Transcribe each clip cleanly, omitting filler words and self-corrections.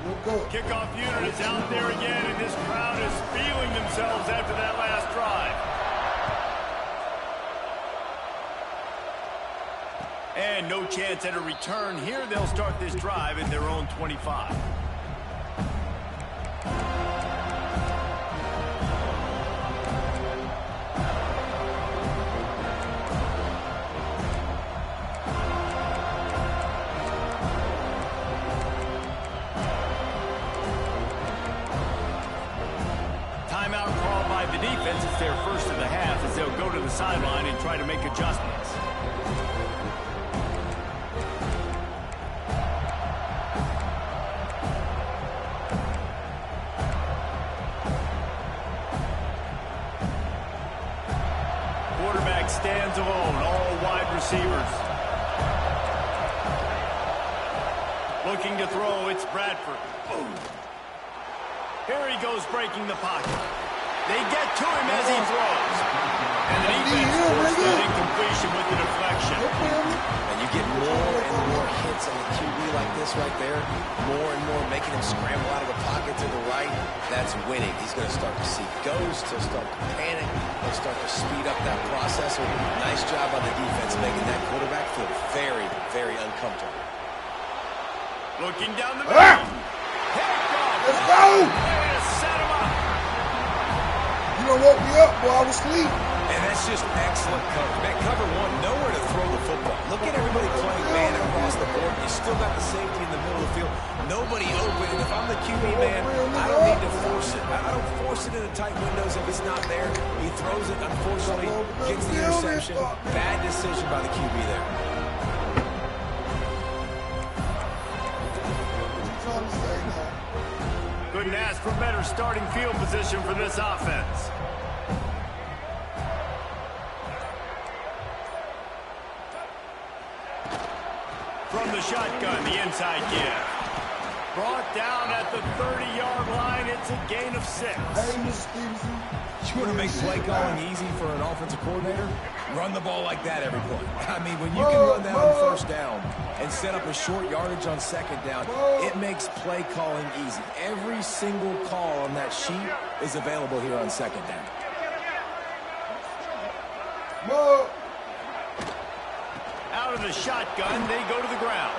Kickoff unit is out there again, and this crowd is feeling themselves after that last drive. And no chance at a return here. They'll start this drive at their own 25. Timeout called by the defense. It's their first of the half as they'll go to the sideline and try to make adjustments. Quarterback stands alone, all wide receivers. Looking to throw, it's Bradford. Boom. Here he goes breaking the pocket. They get to him as he throws. And the defense forced that incompletion with the deflection. And you get more and more hits on the QB like this right there. More and more making him scramble out of the pocket to the right. That's winning. He's going to start to see ghosts. He'll start to panic. He'll start to speed up that process. Nice job on the defense making that quarterback feel very, very uncomfortable. Looking down the middle. Let's go! Set him up. You don't woke me up while I was asleep. And that's just excellent coverage. Man, cover one, nowhere to throw the football. Look at everybody playing man across the board. You still got the safety in the middle of the field. Nobody open. And if I'm the QB man, I don't need to force it. I don't force it into tight windows if it's not there. He throws it, unfortunately, gets the interception. Bad decision by the QB there. Couldn't ask for better starting field position for this offense. From the shotgun, the inside give. Brought down at the 30-yard line. It's a gain of 6. You want to make play calling easy for an offensive coordinator? Run the ball like that every play. I mean, when you can run that on first down and set up a short yardage on second down, it makes play calling easy. Every single call on that sheet is available here on second down. Out of the shotgun, they go to the ground.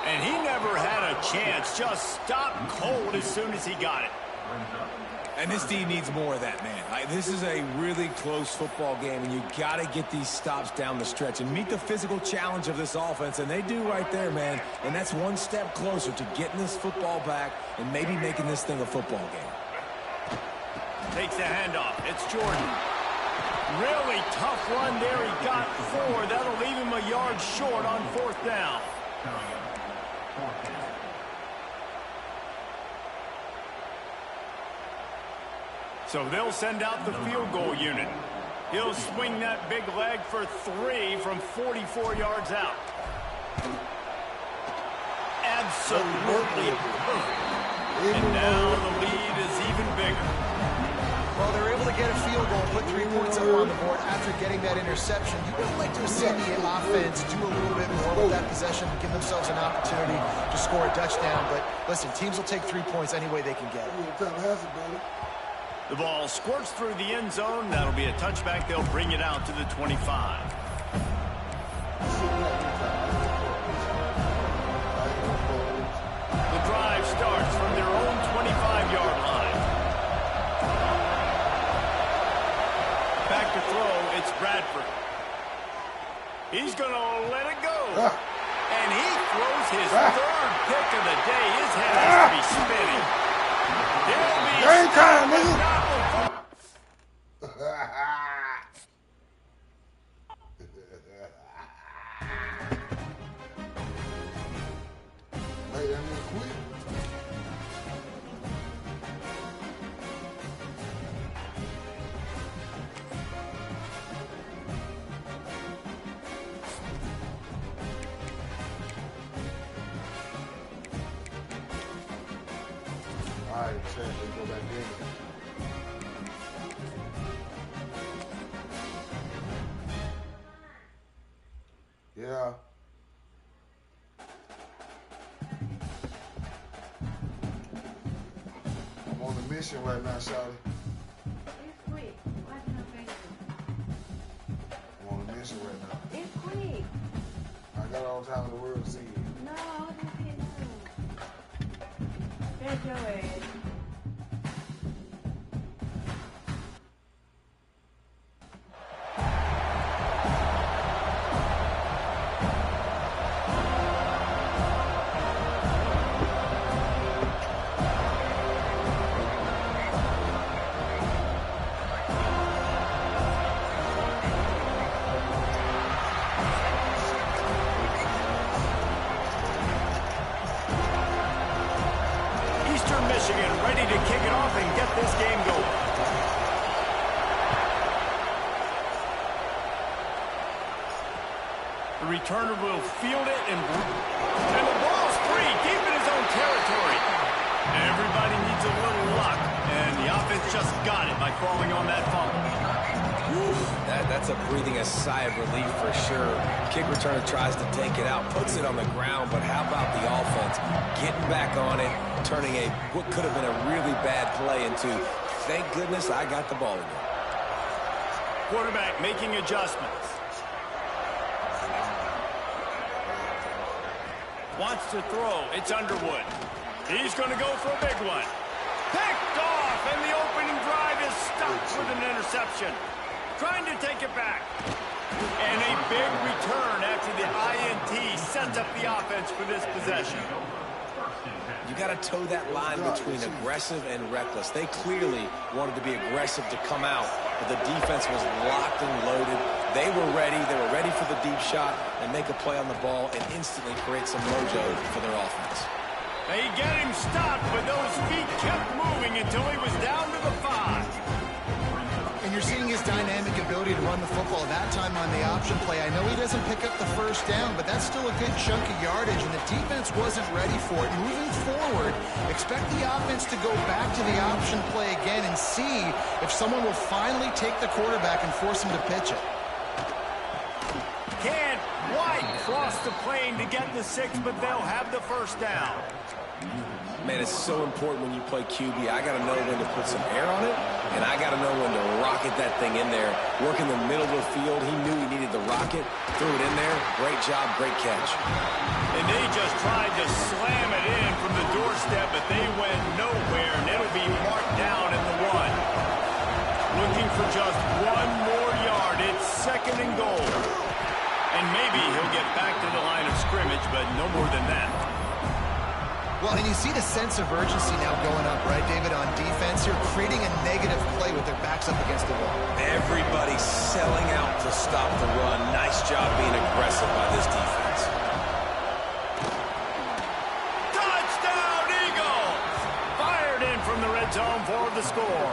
And he never had a chance. Just stopped cold as soon as he got it. And this team needs more of that, man. This is a really close football game, and you got to get these stops down the stretch and meet the physical challenge of this offense, and they do right there, man. And that's one step closer to getting this football back and maybe making this thing a football game. Takes the handoff. It's Jordan. Really tough run there. He got 4. That'll leave him a yard short on 4th down. So they'll send out the field goal unit. He'll swing that big leg for 3 from 44 yards out. Absolutely perfect. And now the lead is even bigger. Well, they're able to get a field goal and put 3 points up on the board after getting that interception. You would like to see the offense do a little bit more with that possession and give themselves an opportunity to score a touchdown. But listen, teams will take 3 points any way they can get it. The ball squirts through the end zone. That'll be a touchback. They'll bring it out to the 25. The drive starts from their own 25-yard line. Back to throw, it's Bradford. He's going to let it go. And he throws his 3rd pick of the day. His head has to be spinning. Game time, nigga. Go back in. Yeah. on a mission right now, Shawty. It's quick. Why did I pay you? I'm on a mission right now. It's quick. I got all the time in the world to see you. No, I just can't do it. That's your ass. Michigan ready to kick it off and get this game going. The returner will field it, and the ball's free, deep in his own territory. Everybody needs a little luck, and the offense just got it by falling on that fumble. That's a breathing a sigh of relief for sure. Kick returner tries to take it out, puts it on the ground, but how about the offense getting back on it, turning what could have been a really bad play into, thank goodness I got the ball again. Quarterback making adjustments. Wants to throw. It's Underwood. He's going to go for a big one. Picked off, and the opening drive is stopped with an interception. Trying to take it back. And a big return after the INT sets up the offense for this possession. You got to toe that line between aggressive and reckless. They clearly wanted to be aggressive to come out, but the defense was locked and loaded. They were ready. They were ready for the deep shot and make a play on the ball and instantly create some mojo for their offense. They get him stopped, but those feet kept moving until he was down to the 5. And you're seeing his dynamic ability to run the football that time on the option play. I know he doesn't pick up the first down, but that's still a good chunk of yardage, and the defense wasn't ready for it. Moving forward, expect the offense to go back to the option play again and see if someone will finally take the quarterback and force him to pitch it. Can't quite cross the plane to get the 6, but they'll have the first down. Man, it's so important when you play QB. I got to know when to put some air on it, and I got to know when to rocket that thing in there. Work in the middle of the field. He knew he needed the rocket. Threw it in there. Great job, great catch. And they just tried to slam it in from the doorstep, but they went nowhere, and it'll be marked down at the 1. Looking for just one more yard. It's 2nd and goal. And maybe he'll get back to the line of scrimmage, but no more than that. Well, and you see the sense of urgency now going up, right, David, on defense here, creating a negative play with their backs up against the wall. Everybody selling out to stop the run. Nice job being aggressive by this defense. Touchdown, Eagles! Fired in from the red zone for the score.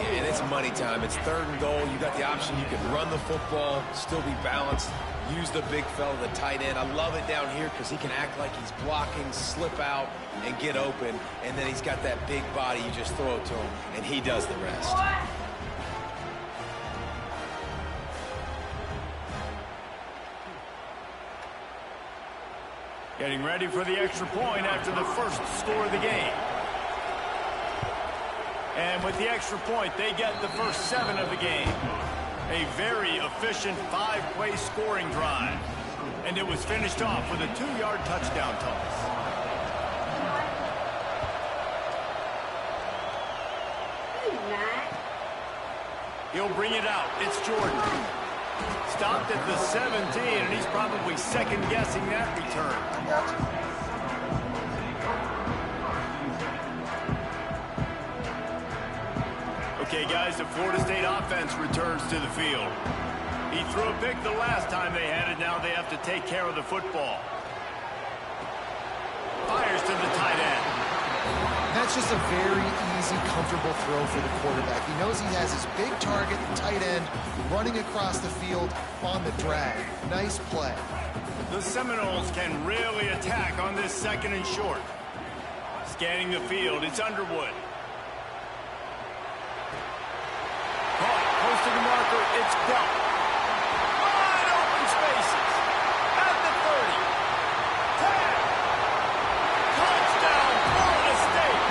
And it's money time. It's 3rd and goal. You got the option. You can run the football, still be balanced. Use the big fella, the tight end. I love it down here because he can act like he's blocking, slip out, and get open. And then he's got that big body. You just throw it to him, and he does the rest. Getting ready for the extra point after the first score of the game. And with the extra point, they get the first 7 of the game. A very efficient 5-play scoring drive. And it was finished off with a 2-yard touchdown toss. He'll bring it out. It's Jordan. Stopped at the 17, and he's probably second-guessing that return. I got you. Okay, guys, the Florida State offense returns to the field. He threw a pick the last time they had it. Now they have to take care of the football. Fires to the tight end. That's just a very easy, comfortable throw for the quarterback. He knows he has his big target, the tight end, running across the field on the drag. Nice play. The Seminoles can really attack on this 2nd and short. Scanning the field, it's Underwood. Close to the marker, it's Belt. Wide open spaces. At the 30. 10. Touchdown, Florida State.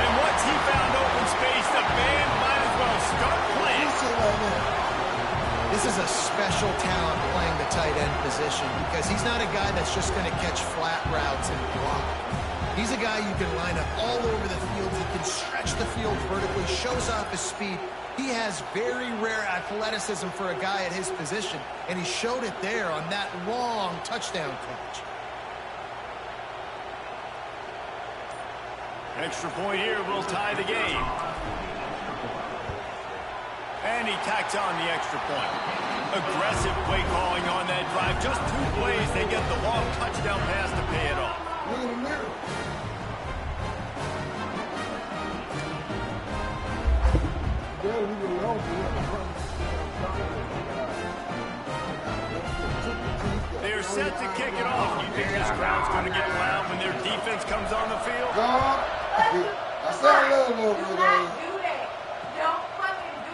And This is a special talent playing the tight end position because he's not a guy that's just going to catch flat routes and block. He's a guy you can line up all over the field. He can stretch the field vertically, shows off his speed. He has very rare athleticism for a guy at his position, and he showed it there on that long touchdown catch. Extra point here will tie the game. And he tacks on the extra point. Aggressive play calling on that drive. Just 2 plays, they get the long touchdown pass to pay it off. Look at him there. Yeah, leave it alone. They're set to kick it off. You think this crowd's going to get loud when their defense comes on the field? I saw a little over there.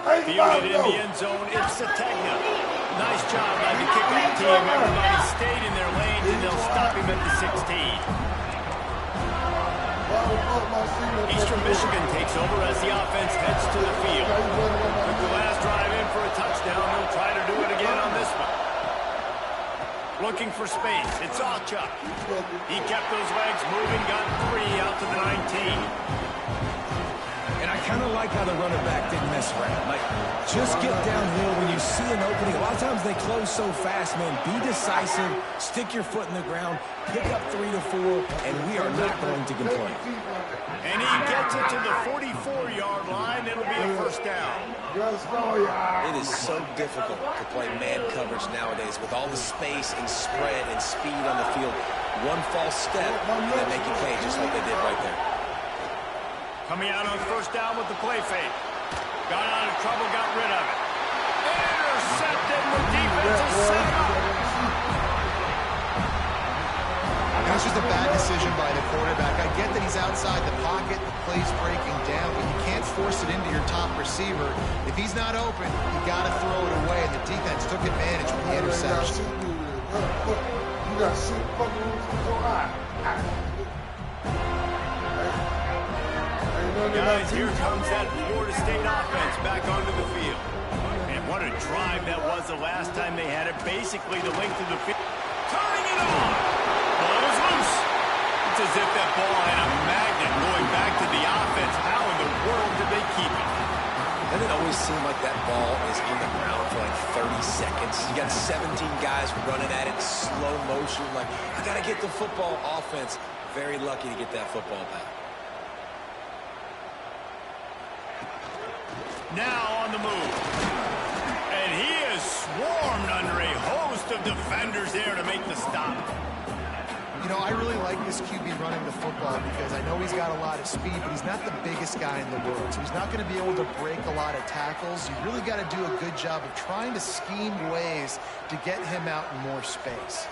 Fielded in the end zone, it's Sategna. Nice job by the kickoff team. Everybody stayed in their lanes, and they'll stop him at the 16. Eastern Michigan takes over as the offense heads to the field. Took the last drive in for a touchdown. They'll try to do it again on this one. Looking for space. It's Alchuk. He kept those legs moving, got 3 out to the 19. And I kind of like how the running back didn't mess around. Like, just get downhill when you see an opening. A lot of times they close so fast, man. Be decisive, stick your foot in the ground, pick up 3 to 4, and we are not going to complain. And he gets it to the 44-yard line. It'll be a first down. It is so difficult to play man coverage nowadays with all the space and spread and speed on the field. One false step, and they make you pay just like they did right there. Coming out on first down with the play fake. Got out of trouble, got rid of it. Intercepted, the defense is set up. That's just a bad decision by the quarterback. I get that he's outside the pocket, the play's breaking down, but you can't force it into your top receiver. If he's not open, you got to throw it away, and the defense took advantage with the interception. You got shit fucking with your eye. Guys, here comes that Florida State offense back onto the field. And what a drive that was the last time they had it. Basically the length of the field. Turning it on. Ball is loose. It's as if that ball had a magnet going back to the offense. How in the world did they keep it? Doesn't it always seem like that ball is on the ground for like 30 seconds? You got 17 guys running at it, slow motion. Like, I got to get the football. Offense, very lucky to get that football back. Now on the move. And he is swarmed under a host of defenders there to make the stop. You know, I really like this QB running the football because I know he's got a lot of speed, but he's not the biggest guy in the world. So he's not going to be able to break a lot of tackles. You really got to do a good job of trying to scheme ways to get him out in more space.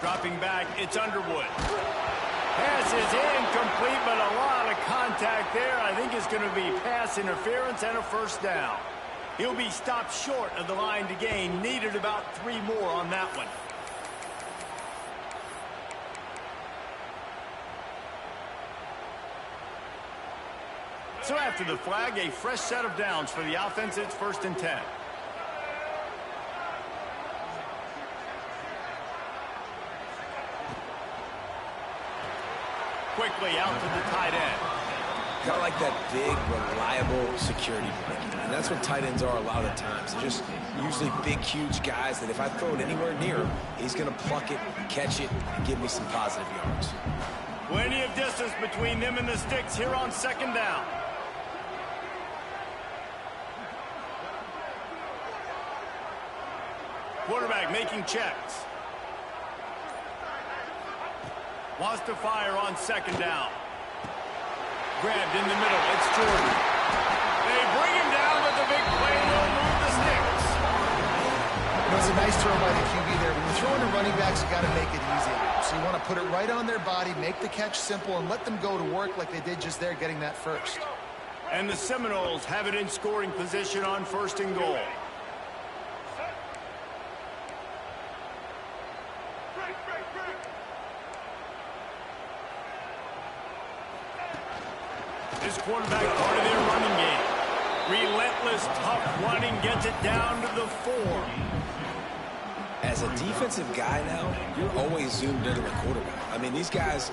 Dropping back, it's Underwood. Pass is incomplete, but a lot of contact there. I think it's going to be pass interference and a first down. He'll be stopped short of the line to gain. Needed about 3 more on that one. So after the flag, a fresh set of downs for the offense. It's 1st and 10. Quickly out to the tight end. Kind of like that big, reliable security blanket. And that's what tight ends are a lot of the times. They're just usually big, huge guys that if I throw it anywhere near him, he's going to pluck it, catch it, and give me some positive yards. Plenty of distance between them and the sticks here on 2nd down. Quarterback making checks. Wants to fire on 2nd down. Grabbed in the middle. It's Jordan. They bring him down, but the big play will move the sticks. You know, it's a nice throw by the QB there. When you're throwing to running backs, you got to make it easy. So you want to put it right on their body, make the catch simple, and let them go to work like they did just there, getting that first. And the Seminoles have it in scoring position on 1st and goal. This quarterback part of their running game. Relentless, tough running gets it down to the 4. As a defensive guy now, you're always zoomed into the quarterback. I mean, these guys,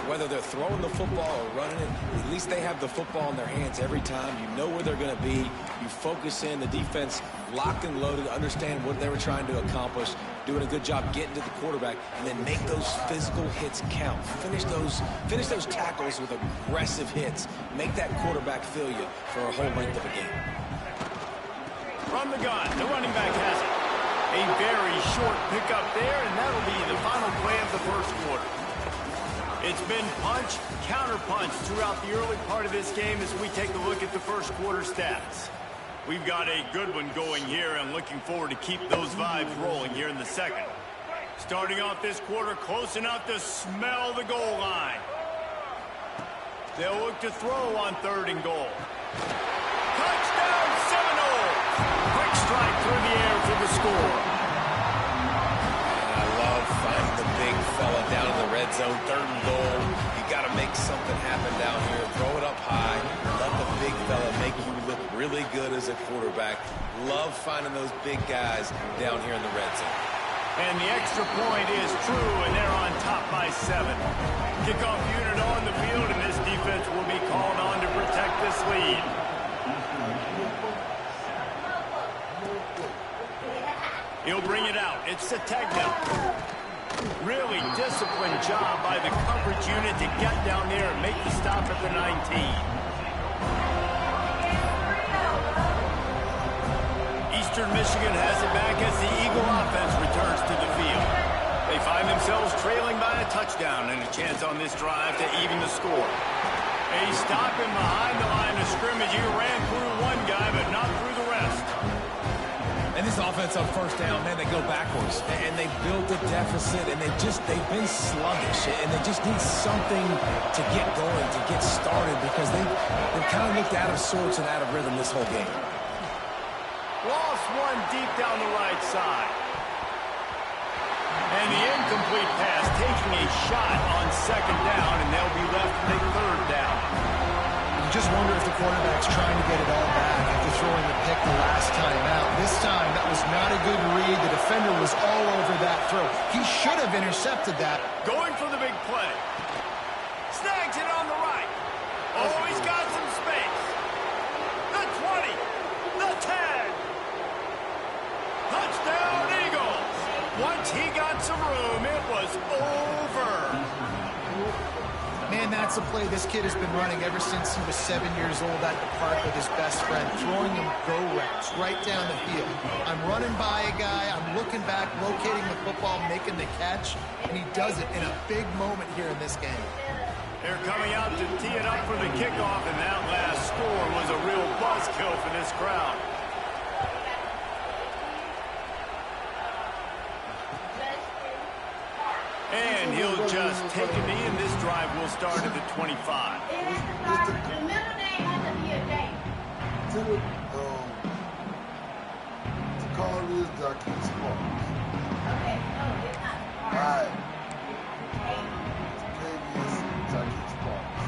whether they're throwing the football or running it, at least they have the football in their hands every time. You know where they're going to be. You focus in. The defense locked and loaded, understand what they were trying to accomplish, doing a good job getting to the quarterback, and then make those physical hits count. Finish those tackles with aggressive hits. Make that quarterback feel you for a whole length of a game. From the gun, the running back has it. A very short pickup there, and that'll be the final play of the first quarter. It's been punch, counter-punch throughout the early part of this game as we take a look at the first quarter stats. We've got a good one going here and looking forward to keep those vibes rolling here in the second. Starting off this quarter close enough to smell the goal line. They'll look to throw on 3rd and goal. Touchdown Seminoles! Quick strike through the air for the score. I love finding the big fella down in the red zone, 3rd and goal. You got to make something happen down here. Throw it up high. Let the big fella make you look really good as a quarterback. Love finding those big guys down here in the red zone. And the extra point is true, and they're on top by 7. Kickoff unit on the field, and this defense will be called on to protect this lead. He'll bring it out. It's Sategna. Really disciplined job by the coverage unit to get down there and make the stop at the 19. Eastern Michigan has it back as the Eagle offense returns to the field. They find themselves trailing by a touchdown and a chance on this drive to even the score. A stop in behind the line of scrimmage. He ran through one guy, but not through the rest. And this offense on 1st down, man, they go backwards. And they built a deficit, and they've been sluggish. And they just need something to get going, to get started, because they've kind of looked out of sorts and out of rhythm this whole game. Lost one deep down the right side. And the incomplete pass taking a shot on 2nd down, and they'll be left with a 3rd down. You just wonder if the quarterback's trying to get it all back after throwing the pick the last time out. This time, that was not a good read. The defender was all over that throw. He should have intercepted that. Going for the big play. Snags it on the right. Oh, he's got some space. The 20. The 10. Touchdown, Eagles. Once he got some room, it was over. Man, that's a play this kid has been running ever since he was 7 years old at the park with his best friend, throwing him go routes right down the field. I'm running by a guy, I'm looking back, locating the football, making the catch, and he does it in a big moment here in this game. They're coming out to tee it up for the kickoff, and that last score was a real buzzkill for this crowd. And he'll just take a knee, and this drive will start at the 25. The middle name has to be a name. The car is Jockey Sparks. Okay, no, it's not. All right. KBS Jockey Sparks.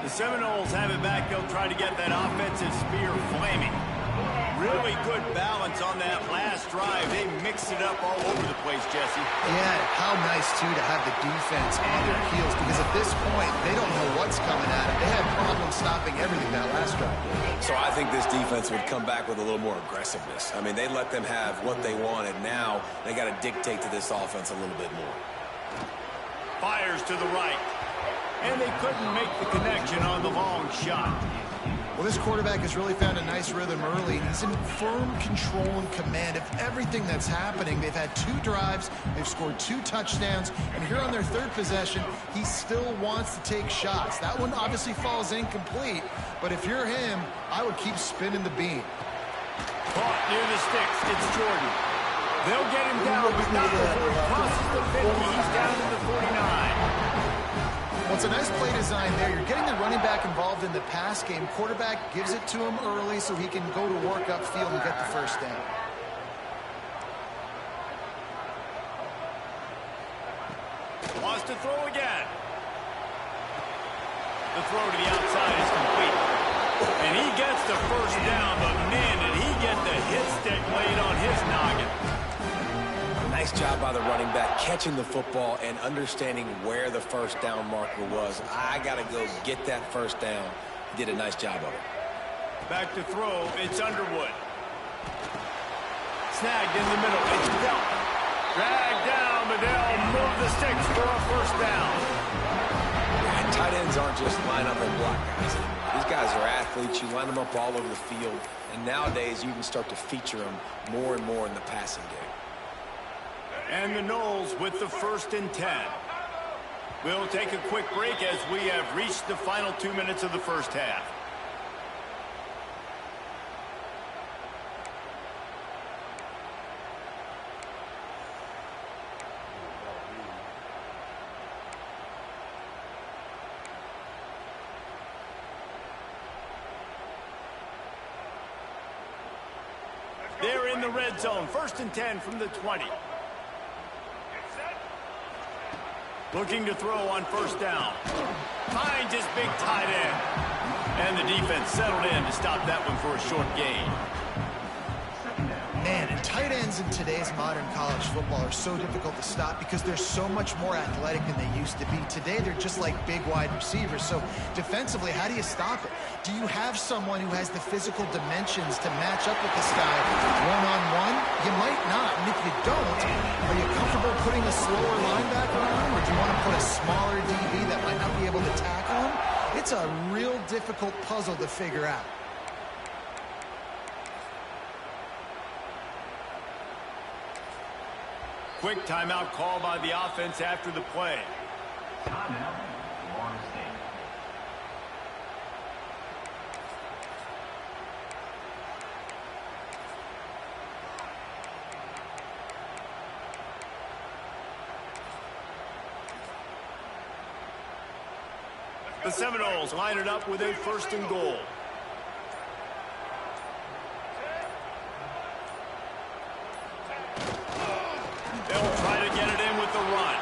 The Seminoles have it back. They'll try to get that offensive spear flaming. Really good balance on that last drive. They mixed it up all over the place, Jesse. Yeah, how nice, too, to have the defense on their heels, because at this point, they don't know what's coming at them. They had problems stopping everything that last drive. So I think this defense would come back with a little more aggressiveness. I mean, they let them have what they wanted. Now they got to dictate to this offense a little bit more. Fires to the right. And they couldn't make the connection on the long shot. Well, this quarterback has really found a nice rhythm early. He's in firm control and command of everything that's happening. They've had 2 drives. They've scored 2 touchdowns. And here on their 3rd possession, he still wants to take shots. That one obviously falls incomplete. But if you're him, I would keep spinning the beam. Caught near the sticks. It's Jordan. They'll get him down, but not before he crosses the 50. He's down to the 49. Well, it's a nice play design there. You're getting the running back involved in the pass game. Quarterback gives it to him early so he can go to work upfield and get the 1st down. Wants to throw again. The throw to the outside is complete. And he gets the first down, but man, did he get the hit stick laid on his noggin. Nice job by the running back, catching the football and understanding where the first down marker was. I got to go get that first down. He did a nice job of it. Back to throw, it's Underwood. Snagged in the middle, it's Dell. Dragged down, but they'll move the sticks for a first down. And tight ends aren't just line up and block guys. These guys are athletes. You line them up all over the field. And nowadays, you can start to feature them more and more in the passing game. And the Noles with the 1st and 10. We'll take a quick break as we have reached the final 2 minutes of the first half. They're in the red zone. 1st and 10 from the 20. Looking to throw on first down. Finds his big tight end. And the defense settled in to stop that one for a short gain. Man, and tight ends in today's modern college football are so difficult to stop because they're so much more athletic than they used to be. Today, they're just like big wide receivers. So defensively, how do you stop it? Do you have someone who has the physical dimensions to match up with this guy one-on-one? You might not. And if you don't, are you comfortable putting a slower linebacker on him? Or do you want to put a smaller DB that might not be able to tackle him? It's a real difficult puzzle to figure out. Quick timeout call by the offense after the play. Timeout, Florida State. The Seminoles line it up with a 1st and goal. They'll try to get it in with the run.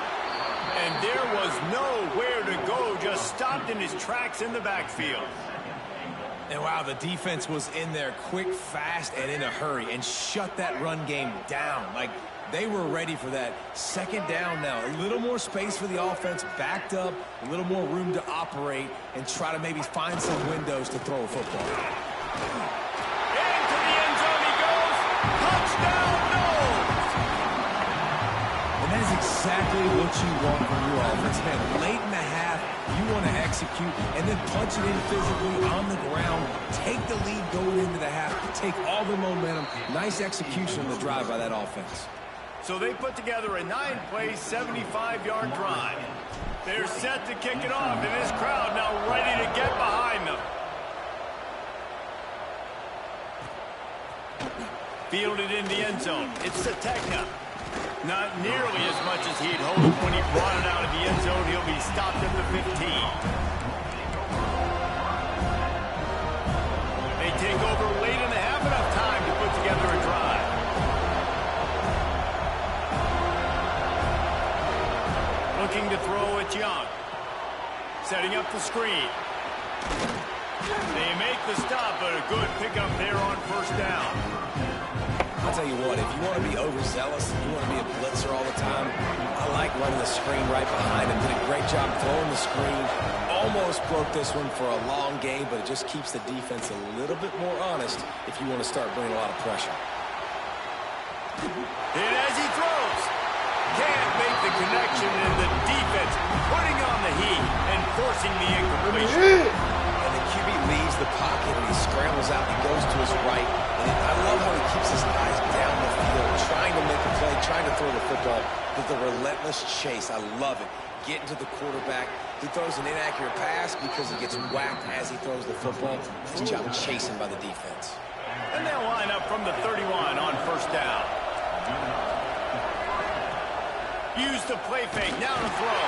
And there was nowhere to go, just stopped in his tracks in the backfield. And wow, the defense was in there quick, fast, and in a hurry and shut that run game down. Like, they were ready for that. 2nd down now. A little more space for the offense, backed up, a little more room to operate and try to maybe find some windows to throw a football. Into the end zone he goes. Touchdown, Noles! And that is exactly what you want from your offense, man. Late in the half, you want to execute and then punch it in physically on the ground. Take the lead going into the half. Take all the momentum. Nice execution on the drive by that offense. So they put together a 9-play, 75-yard drive. They're set to kick it off, and this crowd now ready to get behind them. Fielded in the end zone. It's Sategna. Not nearly as much as he'd hoped when he brought it out of the end zone. He'll be stopped at the 15. They take over late in the half, enough time to put together a drive. Looking to throw it Young. Setting up the screen. They make the stop, but a good pickup there on first down. I'll tell you what, if you want to be overzealous, if you want to be a blitzer all the time, I like running the screen right behind him. Did a great job throwing the screen. Almost broke this one for a long game, but it just keeps the defense a little bit more honest if you want to start bringing a lot of pressure. And as he throws, can't make the connection, and the defense putting on the heat and forcing the incompletion. And the QB leaves the pocket and he scrambles out and he goes to his right. And I love how he keeps his eyes down the field, trying to make a play, trying to throw the football with the relentless chase. I love it. Getting to the quarterback. He throws an inaccurate pass because he gets whacked as he throws the football. Nice job chasing by the defense. And they'll line up from the 31 on first down. Use the play fake, now to throw.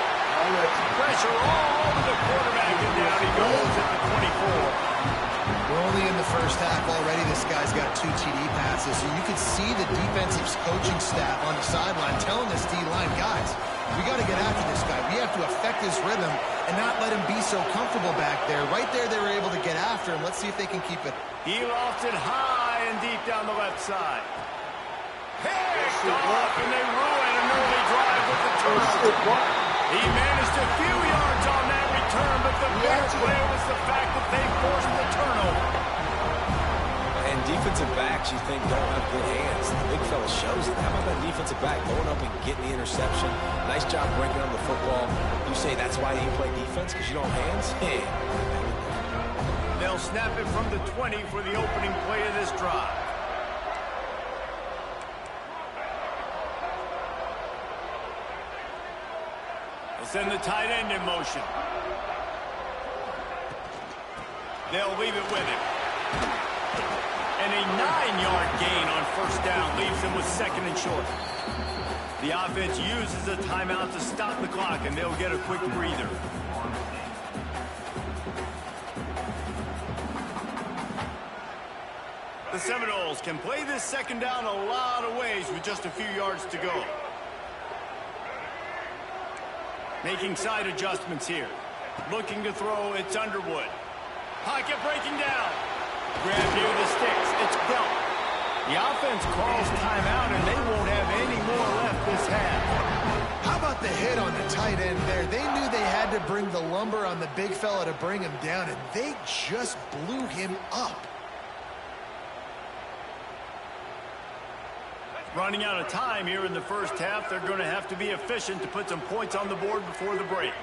Pressure all over the quarterback, and down he goes at the 24. We're only in the first half already. This guy's got 2 TD passes. So you could see the defensive coaching staff on the sideline telling this D-line, guys, we got to get after this guy. We have to affect his rhythm and not let him be so comfortable back there. Right there, they were able to get after him. Let's see if they can keep it. He lofts it high and deep down the left side. Picked off, and they ruin an early drive with the turnover. He managed a few yards on that return, but the big play was the fact that they forced the turnover. And defensive backs, you think, don't have good hands. The big fella shows it. How about that defensive back going up and getting the interception? Nice job breaking on the football. You say that's why you play defense, because you don't have hands? Hey. They'll snap it from the 20 for the opening play of this drive. They'll send the tight end in motion. They'll leave it with him. And a 9-yard gain on first down leaves them with second and short. The offense uses a timeout to stop the clock, and they'll get a quick breather. The Seminoles can play this second down a lot of ways with just a few yards to go. Making side adjustments here. Looking to throw, it's Underwood. Pocket breaking down. Grab near the sticks. It's Belt. The offense calls timeout, and they won't have any more left this half. How about the hit on the tight end there? They knew they had to bring the lumber on the big fella to bring him down, and they just blew him up. Running out of time here in the first half. They're going to have to be efficient to put some points on the board before the break.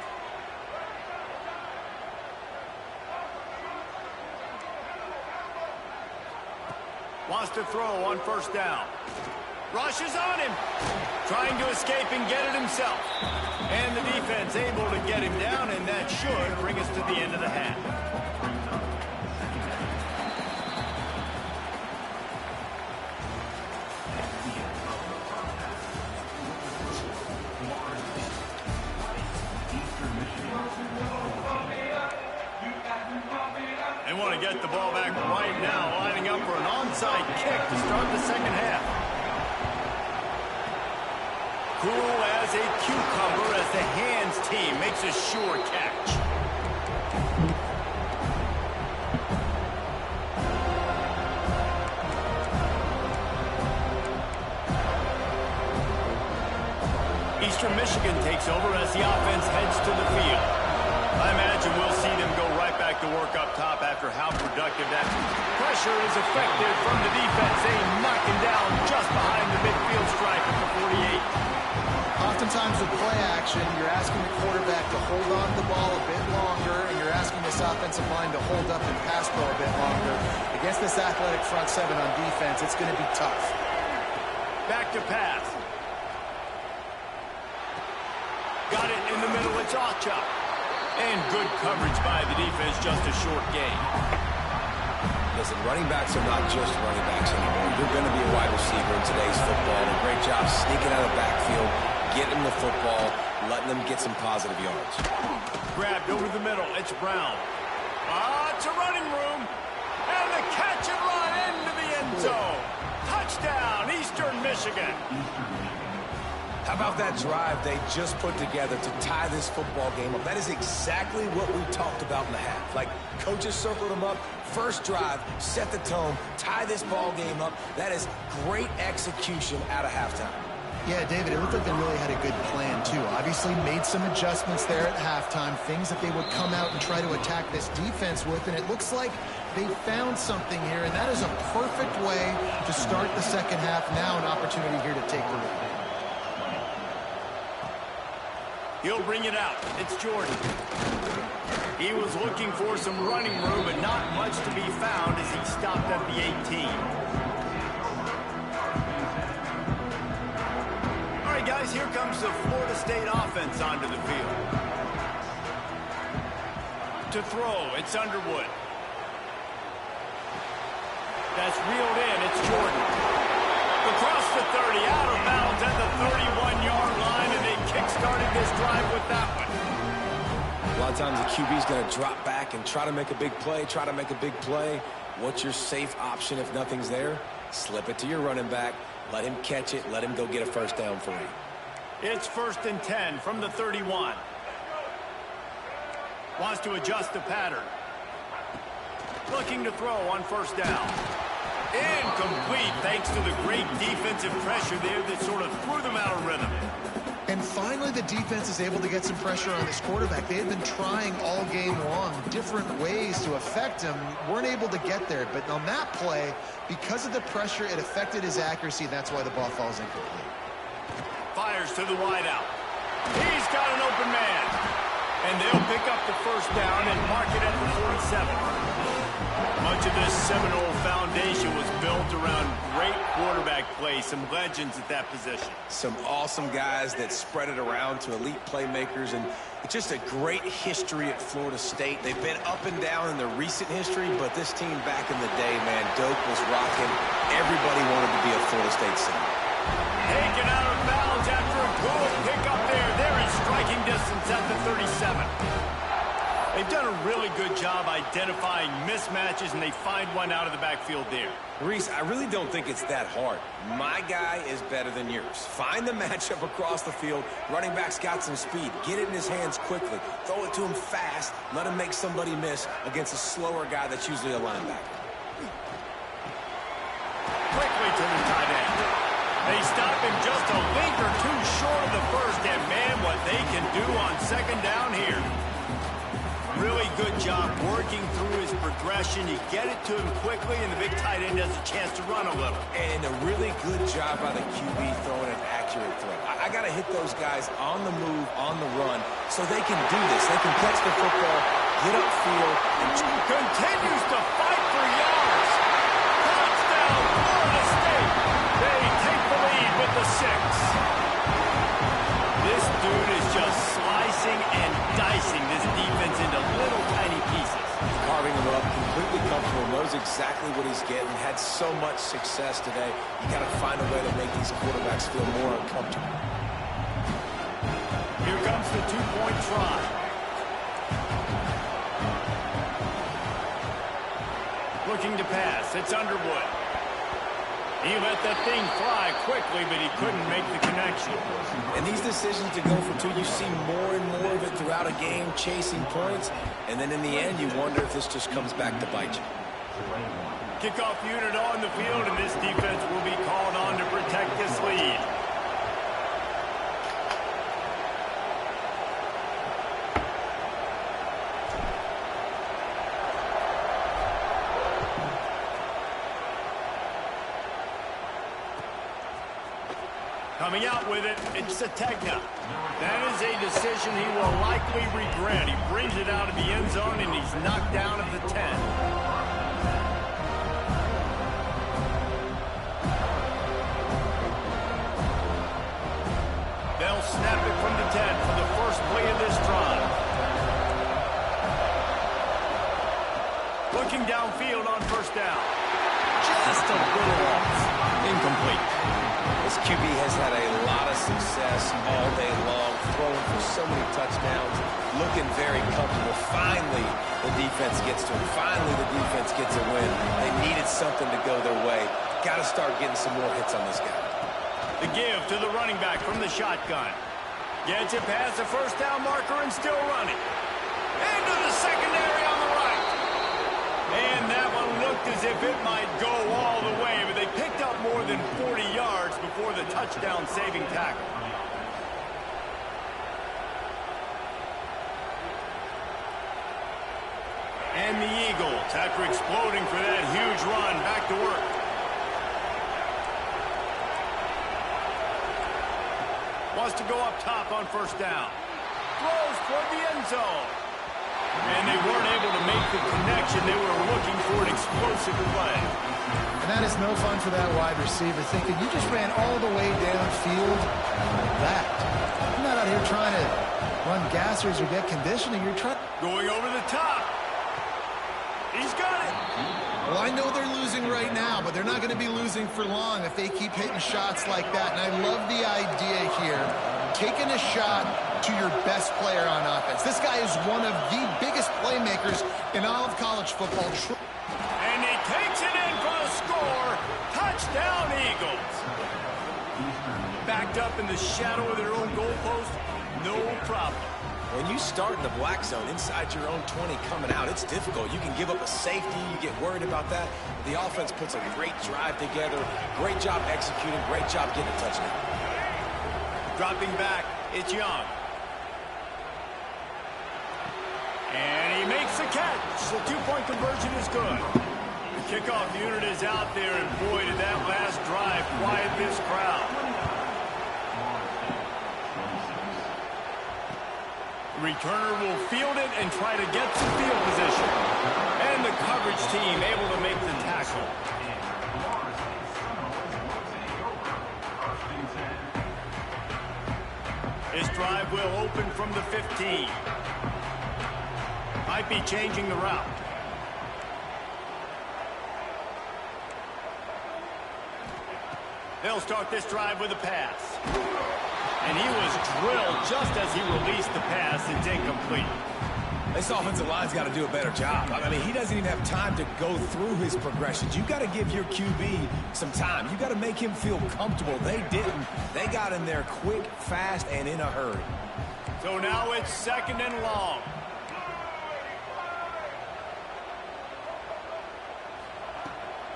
Wants to throw on first down. Rushes on him. Trying to escape and get it himself. And the defense able to get him down, and that should bring us to the end of the half. They want to get the ball back right now, lining up for an onside kick to start the second half. Cool as a cucumber as the hands team makes a sure catch. Eastern Michigan takes over as the offense heads to the field. I imagine we'll see them go right back to work up top after how productive that pressure is effective from the defense. They knock him down just behind the midfield stripe at the 48. Oftentimes with play action, you're asking the quarterback to hold on to the ball a bit longer, and you're asking this offensive line to hold up and pass pro a bit longer. Against this athletic front seven on defense, it's going to be tough. Back to pass. Got it in the middle. It's Ochop. And good coverage by the defense, just a short gain. Listen, running backs are not just running backs anymore. You're going to be a wide receiver in today's football. A great job sneaking out of the backfield, getting the football, letting them get some positive yards. Grabbed over the middle. It's Brown. It's a running room. And the catch and run into the end zone. Touchdown, Eastern Michigan. How about that drive they just put together to tie this football game up? That is exactly what we talked about in the half. Like, coaches circled them up. First drive, set the tone, tie this ball game up. That is great execution out of halftime. Yeah, David, it looked like they really had a good plan, too. Obviously made some adjustments there at halftime, things that they would come out and try to attack this defense with, and it looks like they found something here, and that is a perfect way to start the second half. Now an opportunity here to take the lead. He'll bring it out. It's Jordan. He was looking for some running room, but not much to be found as he stopped at the 18. All right, guys, here comes the Florida State offense onto the field. To throw, it's Underwood. That's reeled in. It's Jordan. Across the 30, out of bounds at the 31-yard line, and they kick-started this drive with that one. A lot of times the QB's going to drop back and try to make a big play, What's your safe option if nothing's there? Slip it to your running back, let him catch it, let him go get a first down for you. It's 1st and 10 from the 31. Wants to adjust the pattern. Looking to throw on first down. Incomplete thanks to the great defensive pressure there that sort of threw them out of rhythm. And finally, the defense is able to get some pressure on this quarterback. They had been trying all game long different ways to affect him. Weren't able to get there. But on that play, because of the pressure, it affected his accuracy. That's why the ball falls incomplete. Fires to the wideout. He's got an open man. And they'll pick up the first down and mark it at the 47. Much of this Seminole foundation was built around great quarterback play, some legends at that position. Some awesome guys that spread it around to elite playmakers, and it's just a great history at Florida State. They've been up and down in the recent history, but this team back in the day, man, Doak was rocking. Everybody wanted to be a Florida State senior. Taken out of bounds after a good pickup there. They're in striking distance at the 37. They've done a really good job identifying mismatches, and they find one out of the backfield there. Reese, I really don't think it's that hard. My guy is better than yours. Find the matchup across the field. Running back's got some speed. Get it in his hands quickly. Throw it to him fast. Let him make somebody miss against a slower guy that's usually a linebacker. Quickly to the tight end. They stop him just a link or two short of the first, and man, what they can do on second down here. Really good job working through his progression. You get it to him quickly, and the big tight end has a chance to run a little. And a really good job by the QB throwing an accurate throw. I got to hit those guys on the move, on the run, so they can do this. They can catch the football, get upfield, and continues to fight for yards. Touchdown, Florida State. They take the lead with the 6. This dude is just slicing and dicing this defense into little tiny pieces. Carving him up, completely comfortable, knows exactly what he's getting, had so much success today. You got to find a way to make these quarterbacks feel more uncomfortable. Here comes the two-point try. Looking to pass, it's Underwood. He let that thing fly quickly, but he couldn't make the connection. And these decisions to go for two, you see more and more of it throughout a game, chasing points, and then in the end, you wonder if this just comes back to bite you. Kickoff unit on the field, and this defense will be called on to protect this lead. Coming out with it, it's Sategna. That is a decision he will likely regret. He brings it out of the end zone, and he's knocked down at the 10. They'll snap it from the 10 for the first play of this drive. Looking downfield on first down. Just a little off. Incomplete. This QB has had a lot of success all day long, throwing for so many touchdowns, looking very comfortable. Finally, the defense gets to him. Finally, the defense gets a win. They needed something to go their way. Got to start getting some more hits on this guy. The give to the running back from the shotgun. Gets it past the first down marker and still running. Into the secondary on the right. And that one looked as if it might go all the way, but they picked up more than 40 yards before the touchdown-saving tackle. And the Eagles, after exploding for that huge run, back to work. Wants to go up top on first down. Throws toward the end zone. And they weren't able to make the connection. They were looking for an explosive play. And that is no fun for that wide receiver, thinking you just ran all the way downfield like that. You're not out here trying to run gassers or get conditioning. You're trying... Going over the top. He's got it. Well, I know they're losing right now, but they're not going to be losing for long if they keep hitting shots like that. And I love the idea here, taking a shot to your best player on offense. This guy is one of the biggest playmakers in all of college football. And he takes it in for the score. Touchdown, Eagles. Backed up in the shadow of their own goalpost, no problem. When you start in the black zone inside your own 20 coming out, it's difficult. You can give up a safety. You get worried about that. The offense puts a great drive together. Great job executing. Great job getting a touchdown. Dropping back, it's Young. And he makes the catch. The two-point conversion is good. The kickoff unit is out there, and boy, did that last drive quiet this crowd. The returner will field it and try to get some field position. And the coverage team able to make the tackle. This drive will open from the 15. Might be changing the route. They'll start this drive with a pass. And he was drilled just as he released the pass. It's incomplete. This offensive line's got to do a better job. I mean, he doesn't even have time to go through his progressions. You got to give your QB some time. You got to make him feel comfortable. They didn't. They got in there quick, fast, and in a hurry. So now it's 2nd and long.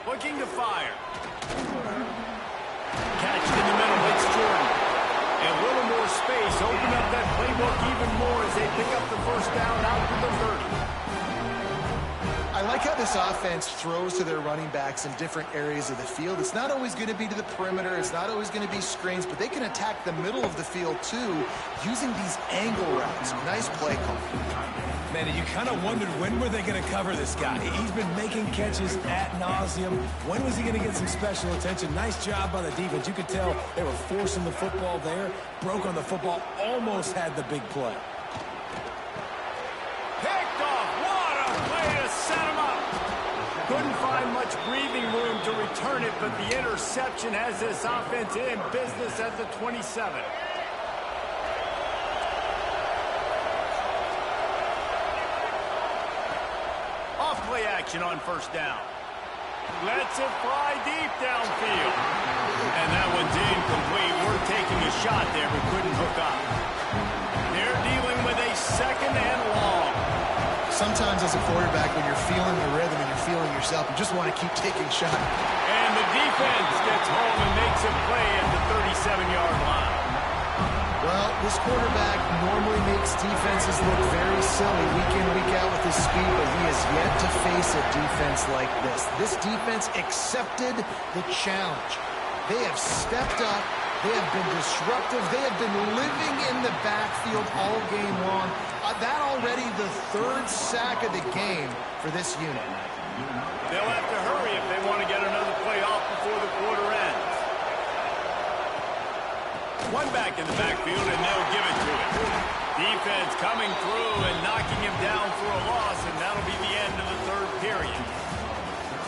Looking to fire. Catch in the middle. It's Jordan. And a little more space. Open up that playbook even more as they pick up the first down out to the 30. I like how this offense throws to their running backs in different areas of the field. It's not always going to be to the perimeter. It's not always going to be screens, but they can attack the middle of the field, too, using these angle routes. Nice play call. Man, you kind of wondered when were they going to cover this guy. He's been making catches ad nauseum. When was he going to get some special attention? Nice job by the defense. You could tell they were forcing the football there. Broke on the football, almost had the big play. Picked off. What a play to set him up. Couldn't find much breathing room to return it, but the interception has this offense in business at the 27. Play action on first down. Lets it fly deep downfield. And that one's incomplete. We're taking a shot there, but couldn't hook up. They're dealing with a 2nd and long. Sometimes as a quarterback, when you're feeling the rhythm and you're feeling yourself, you just want to keep taking shots. And the defense gets home and makes a play at the 37-yard line. Well, this quarterback normally makes defenses look very silly week in, week out with his speed, but he has yet to face a defense like this. This defense accepted the challenge. They have stepped up. They have been disruptive. They have been living in the backfield all game long. That already the 3rd sack of the game for this unit. They'll have to hurry if they want to get another play off before the quarter ends. One back in the backfield, and they'll give it to him. Defense coming through and knocking him down for a loss, and that'll be the end of the 3rd period.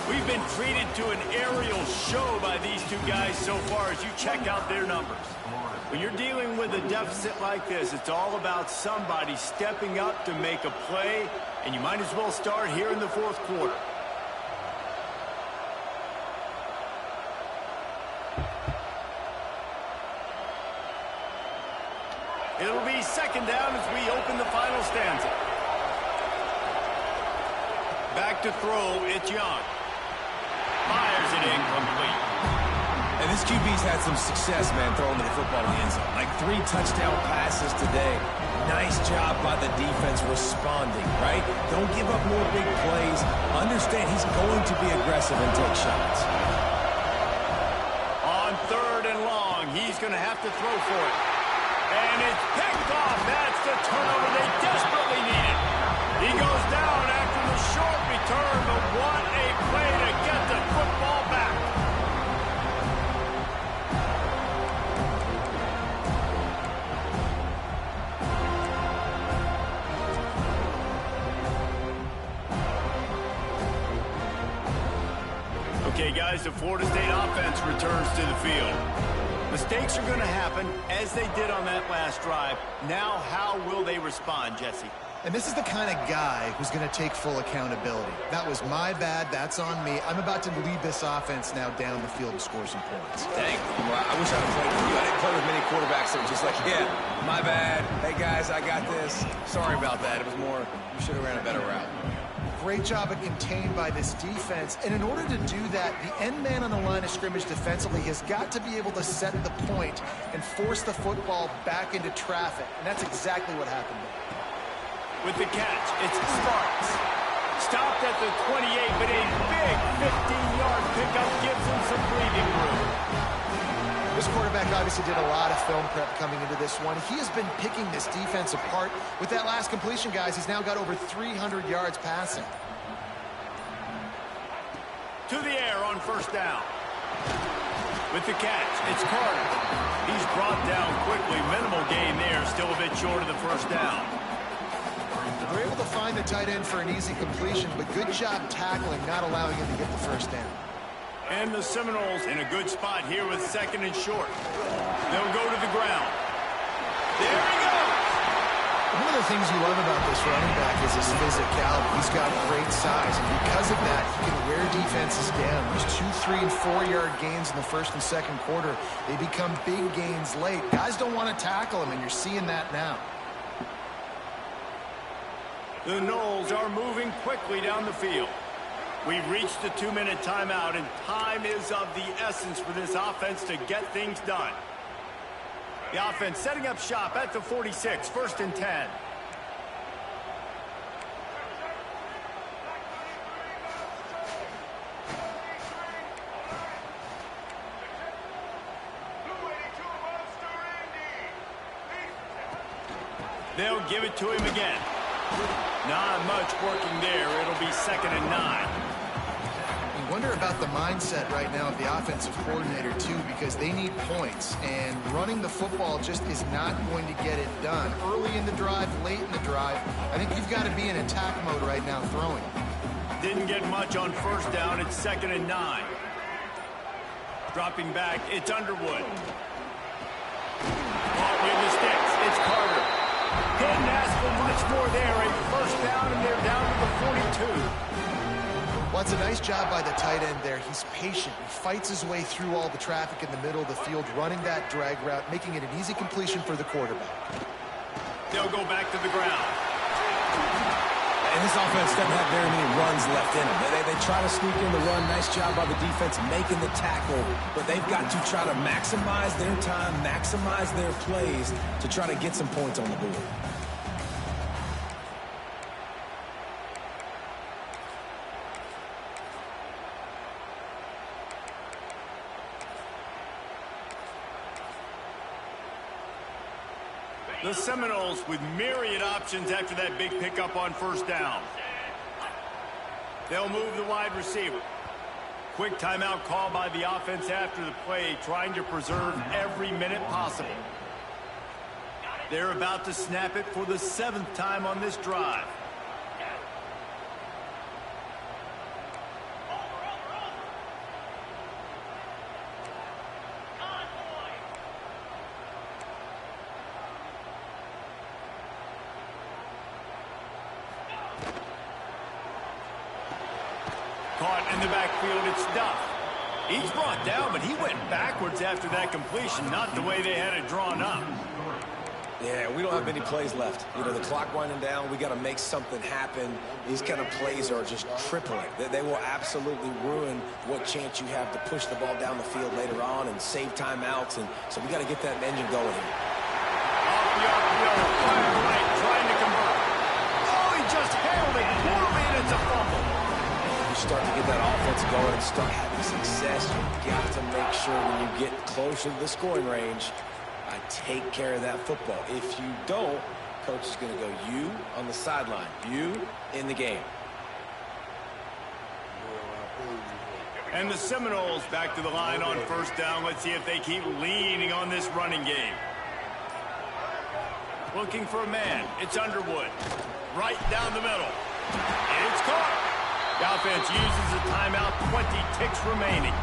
We've been treated to an aerial show by these two guys so far as you check out their numbers. When you're dealing with a deficit like this, it's all about somebody stepping up to make a play, and you might as well start here in the 4th quarter. It'll be 2nd down as we open the final stanza. Back to throw, it's Young. Fires it incomplete. And this QB's had some success, man, throwing the football in the end zone. Like 3 touchdown passes today. Nice job by the defense responding, right? Don't give up more big plays. Understand he's going to be aggressive and take shots. On 3rd and long, he's going to have to throw for it. And it's picked off. That's the turnover they desperately needed. He goes down after the short return, but what a play to get the football back. Okay, guys, the Florida State offense returns to the field. Mistakes are going to happen, as they did on that last drive. Now, how will they respond, Jesse? And this is the kind of guy who's going to take full accountability. That was my bad. That's on me. I'm about to lead this offense now down the field and score some points. Dang, I wish I'd played with you. I didn't play with many quarterbacks that were just like, yeah, my bad. Hey, guys, I got this. Sorry about that. It was more, you should have ran a better route. Great job at contained by this defense. And in order to do that, the end man on the line of scrimmage defensively has got to be able to set the point and force the football back into traffic. And that's exactly what happened there. With the catch, it's Starks. Stopped at the 28, but a big 15-yard pickup gives him some breathing room. This quarterback obviously did a lot of film prep coming into this one. He has been picking this defense apart. With that last completion, guys, he's now got over 300 yards passing. To the air on first down. With the catch, it's Carter. He's brought down quickly. Minimal gain there, still a bit short of the first down. They're able to find the tight end for an easy completion, but good job tackling, not allowing him to get the first down. And the Seminoles in a good spot here with second and short. They'll go to the ground. There he goes! One of the things you love about this running back is his physicality. He's got great size, and because of that, he can wear defenses down. There's 2, 3, and 4-yard gains in the first and second quarter. They become big gains late. Guys don't want to tackle him, and you're seeing that now. The Noles are moving quickly down the field. We've reached the 2-minute timeout, and time is of the essence for this offense to get things done. The offense setting up shop at the 46, first and 10. They'll give it to him again. Not much working there. It'll be second and 9. You wonder about the mindset right now of the offensive coordinator, too, because they need points, and running the football just is not going to get it done. Early in the drive, late in the drive, I think you've got to be in attack mode right now throwing. Didn't get much on first down. It's second and 9. Dropping back, it's Underwood. Caught with the sticks. It's Carter. Didn't ask for much more there. A first down, and they're down to the 42. Well, it's a nice job by the tight end there. He's patient. He fights his way through all the traffic in the middle of the field, running that drag route, making it an easy completion for the quarterback. They'll go back to the ground. And this offense doesn't have very many runs left in them. They try to sneak in the run. Nice job by the defense making the tackle. But they've got to try to maximize their time, maximize their plays to try to get some points on the board. The Seminoles with myriad options after that big pickup on first down. They'll move the wide receiver. Quick timeout call by the offense after the play, trying to preserve every minute possible. They're about to snap it for the 7th time on this drive. Caught in the backfield, it's Duff. He's brought down, but he went backwards after that completion, not the way they had it drawn up. Yeah, we don't have many plays left. You know, the clock winding down, we got to make something happen. These kind of plays are just crippling. They will absolutely ruin what chance you have to push the ball down the field later on and save timeouts. And so we got to get that engine going here. Off the RPO, fire right, trying to convert. Oh, he just handled it poorly, and it's a fumble. Start to get that offense going and start having success, you've got to make sure when you get closer to the scoring range, I take care of that football. If you don't, coach is going to go, you on the sideline, you in the game. And the Seminoles back to the line on first down. Let's see if they keep leaning on this running game. Looking for a man. It's Underwood. Right down the middle. It's caught. The offense uses a timeout, 20 ticks remaining.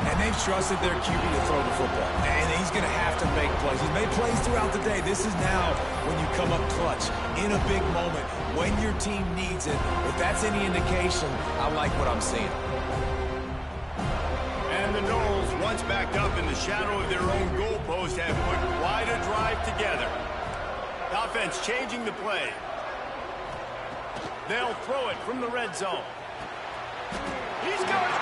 And they've trusted their QB to throw the football. And he's going to have to make plays. He's made plays throughout the day. This is now when you come up clutch in a big moment when your team needs it. If that's any indication, I like what I'm seeing. And the Knowles, once backed up in the shadow of their own goalpost, have put quite a drive together. The offense changing the play. They'll throw it from the red zone. He's got it.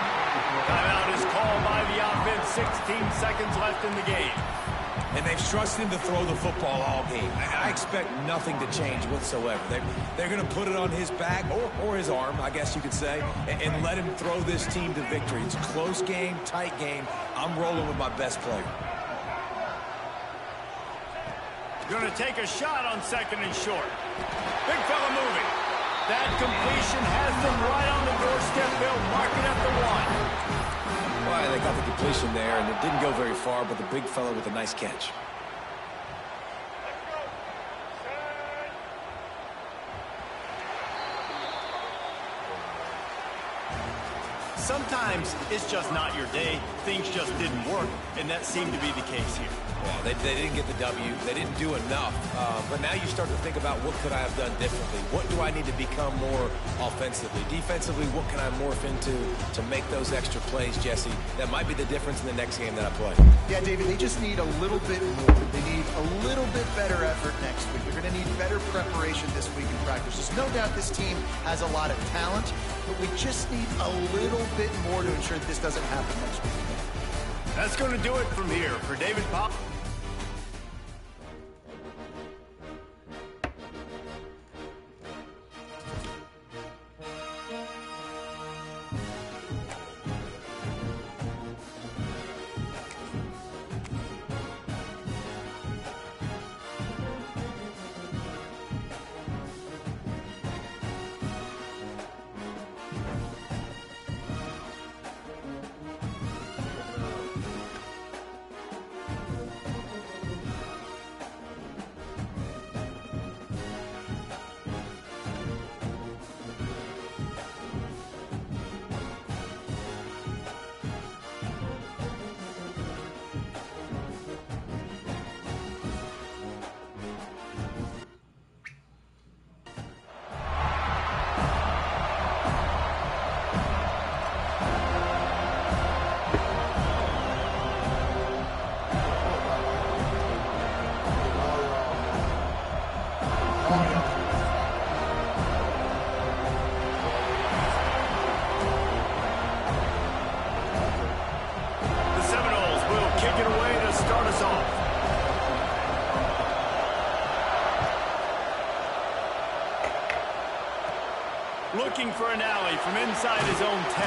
Timeout is called by the offense. 16 seconds left in the game. And they've trusted him to throw the football all game. I expect nothing to change whatsoever. They're going to put it on his back, or his arm, I guess you could say, and let him throw this team to victory. It's a close game, tight game. I'm rolling with my best player. Going to take a shot on second and short. Big fella moving. That completion has them right on the doorstep. They'll mark it at the 1. Well, they got the completion there, and it didn't go very far, but the big fella with a nice catch. Sometimes it's just not your day. Things just didn't work, and that seemed to be the case here. Well, they didn't get the W. They didn't do enough. But now you start to think about what could I have done differently? What do I need to become more offensively? Defensively, what can I morph into to make those extra plays, Jesse? That might be the difference in the next game that I play. Yeah, David, they just need a little bit more. They need a little bit better effort next week. They're going to need better preparation this week in practice. There's no doubt this team has a lot of talent, but we just need a little bit more to ensure that this doesn't happen next week. That's going to do it from here. For David Pop. Looking for an alley from inside his own 10.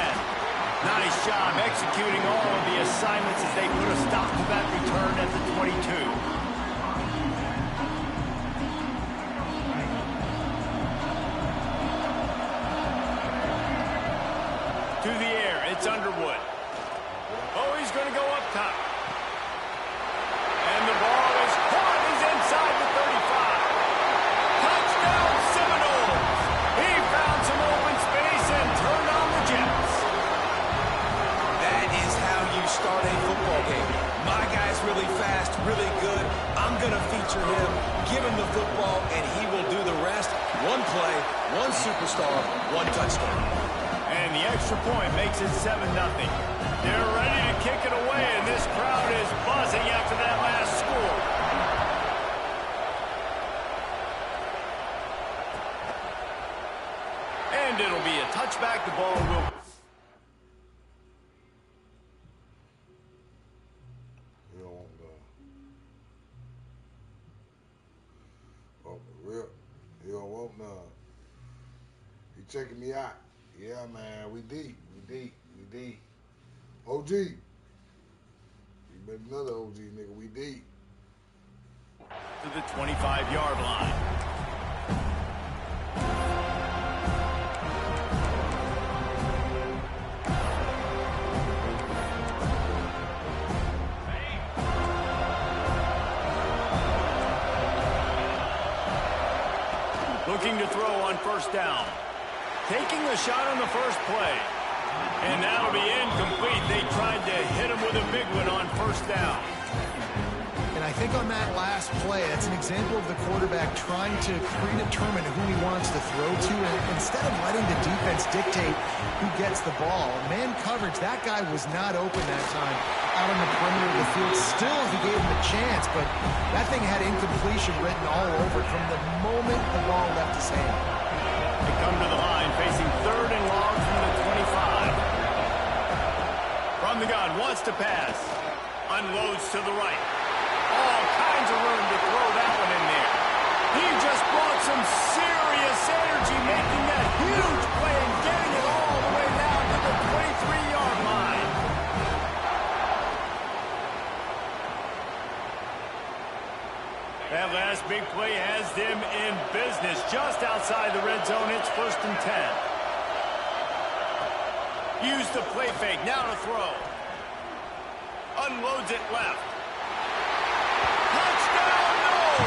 Nice job executing all of the assignments as they put a stop to that return at the 22. To the air, it's Underwood. Oh, he's going to go up top. And the ball is caught. He's inside the 35. Touchdown, Seminoles. He found some open space and turned on the Jets. That is how you start a football game. My guy's really fast, really good. I'm going to feature him, give him the football, and he will do the rest. One play, one superstar, one touchdown. And the extra point makes it 7-0. They're ready to kick it away, and this crowd is buzzing after that last score. And it'll be a touchback. The ball will... You don't want none. Oh, for real. You don't want none. You checking me out. Yeah, man, we deep. OG. You made another OG, nigga. We deep. To the 25-yard line. Looking to throw on first down. Taking the shot on the first play. And that'll be incomplete. They tried to hit him with a big one on first down. And I think on that last play, that's an example of the quarterback trying to predetermine who he wants to throw to, and instead of letting the defense dictate who gets the ball. Man coverage, that guy was not open that time out on the perimeter of the field. Still, he gave him a chance, but that thing had incompletion written all over it from the moment the ball left his hand. They come to the line, facing 3rd and long from the 25. From the gun, wants to pass. Unloads to the right. All kinds of room to throw that one in there. He just brought some serious energy, making that huge play and getting it all the way down to the 23-yard line. That last big play has them in business. Just outside the red zone, it's 1st and 10. Use the play fake, now to throw. Unloads it left. Touchdown, no!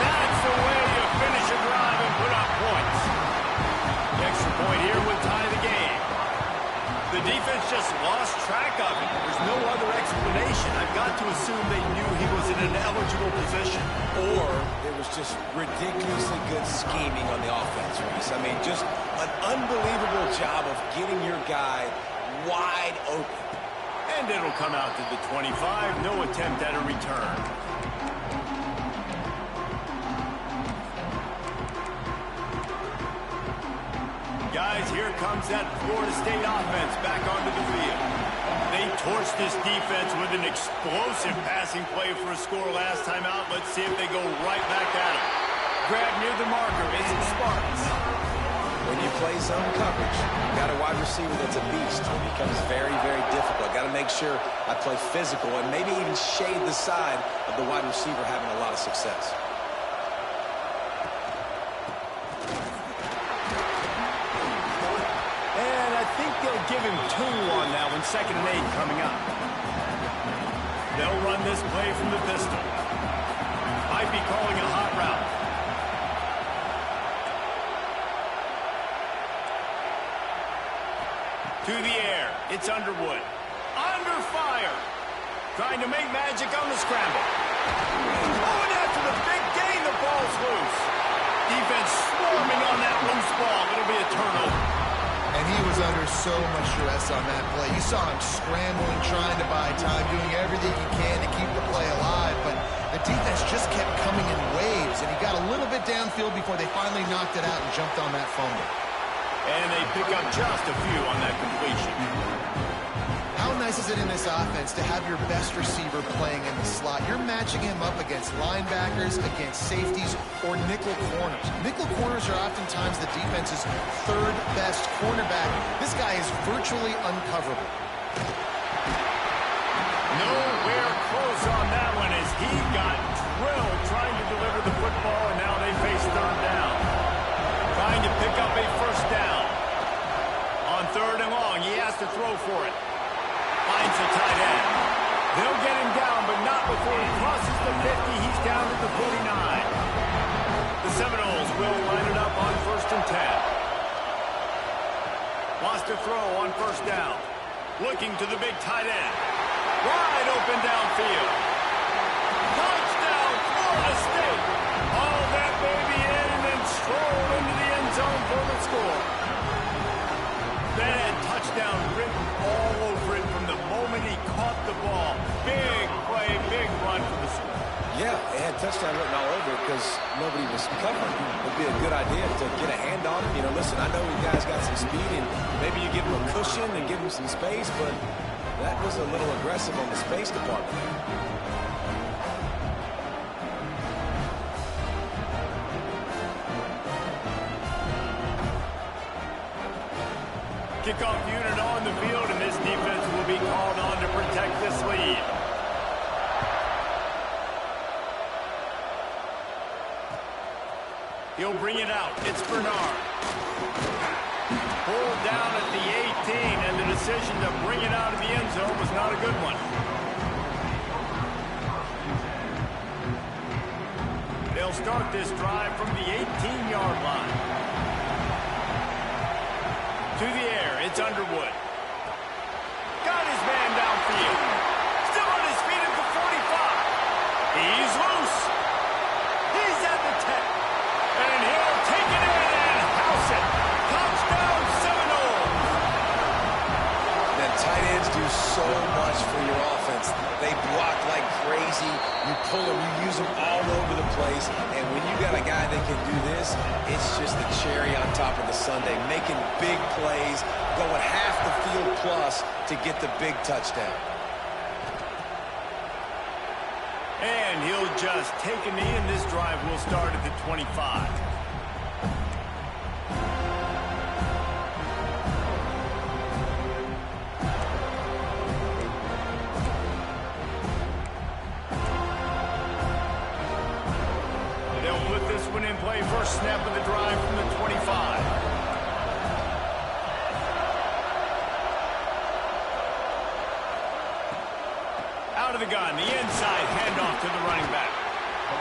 That's the way you finish a drive and put up points. The extra point here would tie the game. The defense just lost track of it. There's no other explanation. I've got to assume they knew he was in an eligible position. Or it was just ridiculously good scheming on the offense, Reese. I mean, just an unbelievable job of getting your guy wide open. And it'll come out to the 25. No attempt at a return. Guys, here comes that Florida State offense back onto the field. They torched this defense with an explosive passing play for a score last time out. Let's see if they go right back at it. Grab near the marker. It's the Spartans. When you play zone coverage, you got a wide receiver that's a beast. It becomes very, very difficult. Got to make sure I play physical and maybe even shade the side of the wide receiver having a lot of success. They'll give him 2 on that one. 2nd and 8 coming up. They'll run this play from the pistol. Might be calling a hot route. To the air. It's Underwood. Under fire. Trying to make magic on the scramble. Going after the big gain. The ball's loose. Defense swarming on that loose ball. It'll be a turnover. And he was under so much stress on that play. You saw him scrambling, trying to buy time, doing everything he can to keep the play alive. But the defense just kept coming in waves, and he got a little bit downfield before they finally knocked it out and jumped on that fumble. And they pick up just a few on that completion. How nice is it in this offense to have your best receiver playing in the slot? You're matching him up against linebackers, against safeties, or nickel corners. Nickel corners are oftentimes the defense's 3rd best cornerback. This guy is virtually uncoverable. Nowhere close on that one as he got drilled trying to deliver the football, and now they face 3rd down. Trying to pick up a 1st down. On 3rd and long, he has to throw for it. Finds the tight end. They'll get him down, but not before he crosses the 50. He's down to the 49. The Seminoles will line it up on 1st and 10. Wants to throw on 1st down. Looking to the big tight end. Wide open downfield. Touchdown, Florida State. All that baby in and then strolled into the end zone for the score. That had touchdown written all over it from the moment he caught the ball. Big play, big run for the score. Yeah, it had touchdown written all over it because nobody was covering. It would be a good idea to get a hand on him. You know, listen, I know you guys got some speed, and maybe you give him a cushion and give him some space, but that was a little aggressive on the space department there. Kickoff unit on the field, and this defense will be called on to protect this lead. He'll bring it out. It's Bernard. Pulled down at the 18, and the decision to bring it out of the end zone was not a good one. They'll start this drive from the 18-yard line. To the air, it's Underwood. pull them, you use them all over the place. And when you got a guy that can do this, it's just the cherry on top of the sundae, making big plays, going half the field plus to get the big touchdown. And he'll just take a knee, and this drive will start at the 25. They'll put this one in play. First snap of the drive from the 25. Out of the gun, the inside handoff to the running back.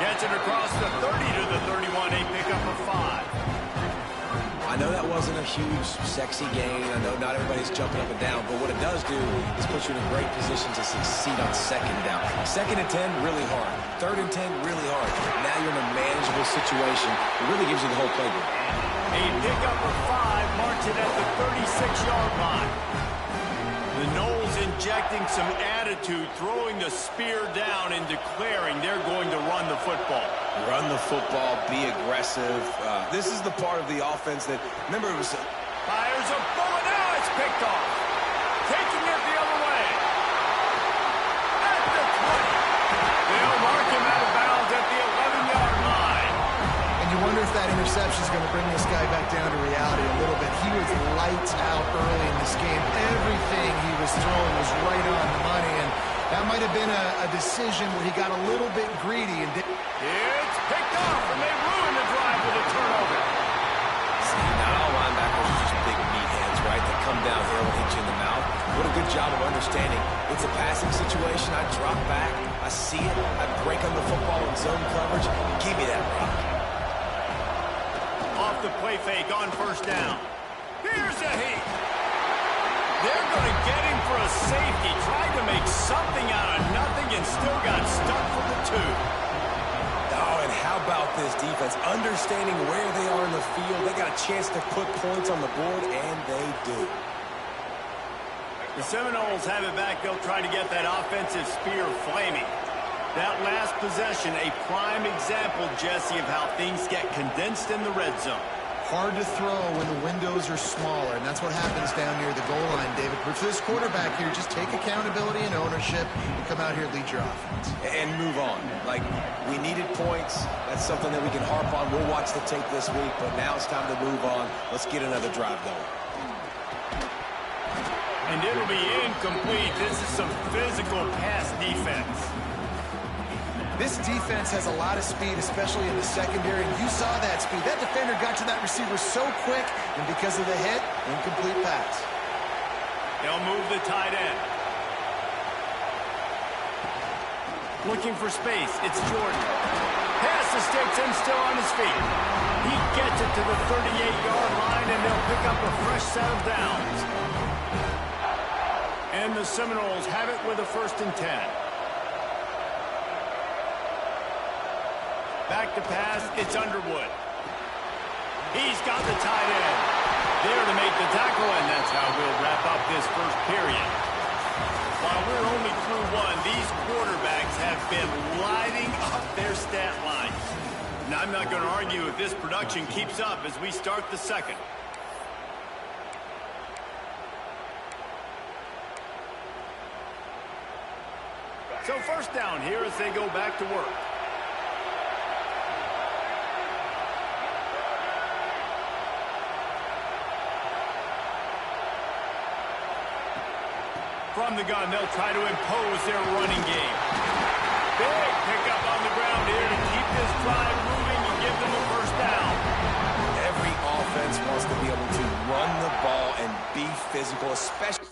Gets it across the 30 to the 31, a pickup of 5. I know that wasn't a huge, sexy gain. I know not everybody's jumping up and down, but what it does do is put you in a great position to succeed on second down. Second and 10, really hard. Third and 10, really hard. Now you're in a manageable situation. It really gives you the whole playbook. A pickup of 5, marks it at the 36-yard line. The Knowles injecting some attitude, throwing the spear down and declaring they're going to run the football. Run the football, be aggressive. This is the part of the offense that, remember, it was... Fires a bullet, now it's picked off. Taking it the other way. At the 20. They'll mark him out of bounds at the 11-yard line. And you wonder if that interception is going to bring this guy back down to reality a little bit. He was lights out early in this game. Everything he was throwing was right on the money, and that might have been a decision where he got a little bit greedy. And it's picked off, and they ruin the drive with a turnover. See, not all linebackers are just big meat hands, right, that come downhill and hit you in the mouth. What a good job of understanding. It's a passing situation. I drop back. I see it. I break on the football in zone coverage. Give me that rock. Off the play fake on first down. Here's a heat. They're going to get him for a safety. Tried to make something out of nothing and still got stuck for the 2. Oh, and how about this defense? Understanding where they are in the field. They got a chance to put points on the board, and they do. The Seminoles have it back. They'll try to get that offensive spear flaming. That last possession, a prime example, Jesse, of how things get condensed in the red zone. hard to throw when the windows are smaller, and that's what happens down near the goal line, David. But for this quarterback here, just take accountability and ownership and come out here and lead your offense. And move on. Like, we needed points. That's something that we can harp on. We'll watch the tape this week, but now it's time to move on. Let's get another drive going. And it'll be incomplete. This is some physical pass defense. This defense has a lot of speed, especially in the secondary, and you saw that speed. That defender got to that receiver so quick, and because of the hit, incomplete pass. They'll move the tight end. Looking for space. It's Jordan. Pass escapes him, still on his feet. He gets it to the 38-yard line, and they'll pick up a fresh set of downs. And the Seminoles have it with a 1st and 10. Back to pass, it's Underwood. He's got the tight end. There to make the tackle, and that's how we'll wrap up this first period. While we're only through one, these quarterbacks have been lighting up their stat lines. And I'm not going to argue if this production keeps up as we start the second. So 1st down here as they go back to work. From the gun, they'll try to impose their running game. Big pickup on the ground here to keep this drive moving and give them a 1st down. Every offense wants to be able to run the ball and be physical, especially